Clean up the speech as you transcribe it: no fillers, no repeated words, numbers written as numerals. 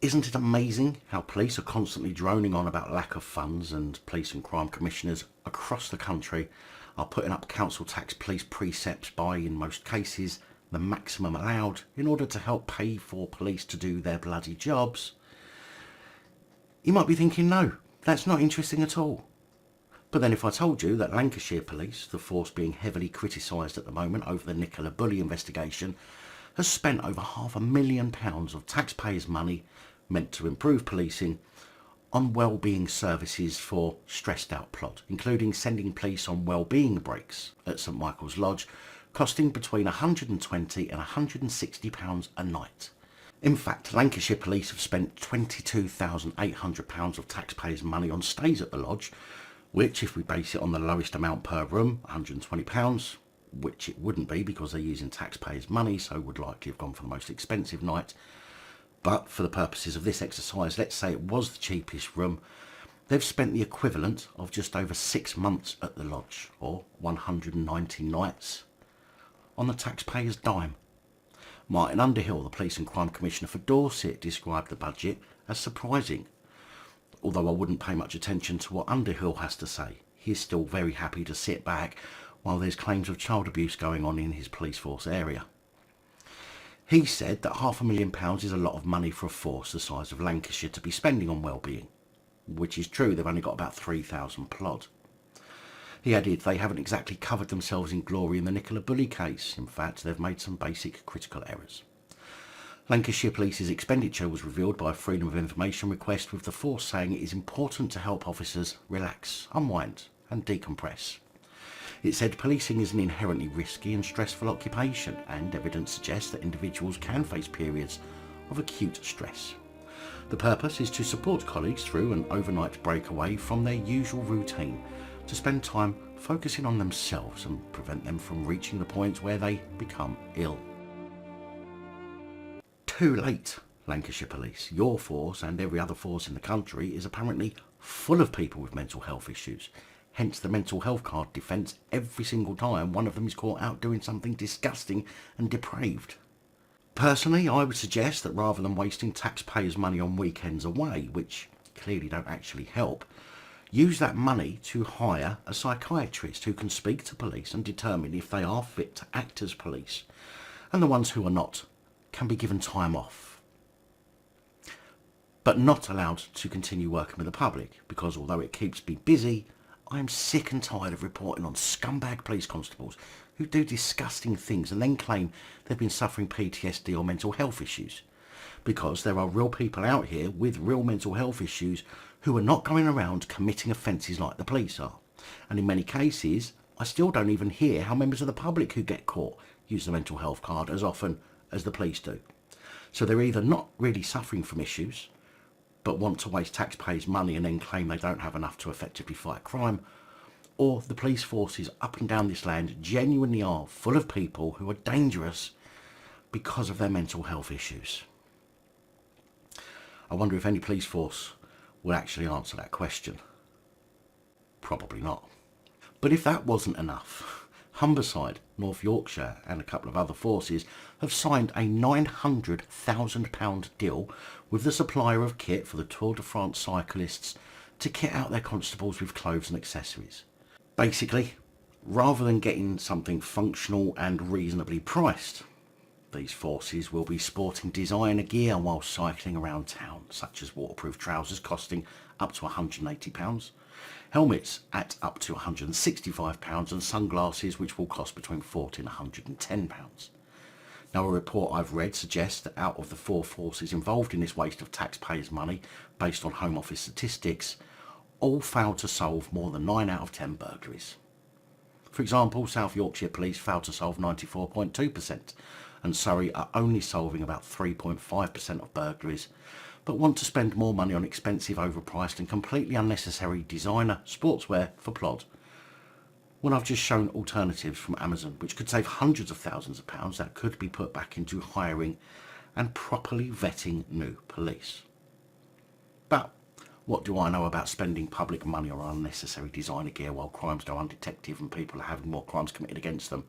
Isn't it amazing how police are constantly droning on about lack of funds, and police and crime commissioners across the country are putting up council tax police precepts by, in most cases, the maximum allowed in order to help pay for police to do their bloody jobs? You might be thinking, no, that's not interesting at all. But then if I told you that Lancashire Police, the force being heavily criticised at the moment over the Nicola Bully investigation, has spent over £500,000 of taxpayers' money meant to improve policing on wellbeing services for stressed out plod, including sending police on wellbeing breaks at St Michael's Lodge, costing between £120 and £160 a night. In fact, Lancashire Police have spent £22,800 of taxpayers' money on stays at the lodge, which, if we base it on the lowest amount per room, £120, which it wouldn't be because they're using taxpayers' money, so would likely have gone for the most expensive night. But for the purposes of this exercise, let's say it was the cheapest room, they've spent the equivalent of just over 6 months at the lodge, or 190 nights, on the taxpayers' dime. Martin Underhill, the Police and Crime Commissioner for Dorset, described the budget as surprising. Although I wouldn't pay much attention to what Underhill has to say, he's still very happy to sit back while there's claims of child abuse going on in his police force area. He said that £500,000 is a lot of money for a force the size of Lancashire to be spending on wellbeing, which is true, they've only got about 3,000 plod. He added they haven't exactly covered themselves in glory in the Nicola Bully case. In fact, they've made some basic critical errors. Lancashire Police's expenditure was revealed by a Freedom of Information request, with the force saying it is important to help officers relax, unwind and decompress. It said policing is an inherently risky and stressful occupation, and evidence suggests that individuals can face periods of acute stress. The purpose is to support colleagues through an overnight break away from their usual routine, to spend time focusing on themselves and prevent them from reaching the point where they become ill. Too late, Lancashire Police. Your force, and every other force in the country, is apparently full of people with mental health issues. Hence the mental health card defence every single time one of them is caught out doing something disgusting and depraved. Personally, I would suggest that rather than wasting taxpayers' money on weekends away, which clearly don't actually help, use that money to hire a psychiatrist who can speak to police and determine if they are fit to act as police, and the ones who are not can be given time off, but not allowed to continue working with the public, because although it keeps me busy, I am sick and tired of reporting on scumbag police constables who do disgusting things and then claim they've been suffering PTSD or mental health issues, because there are real people out here with real mental health issues who are not going around committing offences like the police are. And in many cases, I still don't even hear how members of the public who get caught use the mental health card as often as the police do. So they're either not really suffering from issues, but want to waste taxpayers' money and then claim they don't have enough to effectively fight crime, or the police forces up and down this land genuinely are full of people who are dangerous because of their mental health issues. I wonder if any police force will actually answer that question. Probably not. But if that wasn't enough, Humberside, North Yorkshire and a couple of other forces have signed a £900,000 deal with the supplier of kit for the Tour de France cyclists to kit out their constables with clothes and accessories. Basically, rather than getting something functional and reasonably priced, these forces will be sporting designer gear while cycling around town, such as waterproof trousers costing up to £180, helmets at up to £165 and sunglasses which will cost between £40 and £110. Now, a report I've read suggests that out of the 4 forces involved in this waste of taxpayers' money, based on Home Office statistics, all failed to solve more than 9 out of 10 burglaries. For example, South Yorkshire Police failed to solve 94.2%, and Surrey are only solving about 3.5% of burglaries, but want to spend more money on expensive, overpriced and completely unnecessary designer sportswear for plod, when I've just shown alternatives from Amazon which could save hundreds of thousands of pounds that could be put back into hiring and properly vetting new police. But what do I know about spending public money on unnecessary designer gear while crimes go undetected and people are having more crimes committed against them?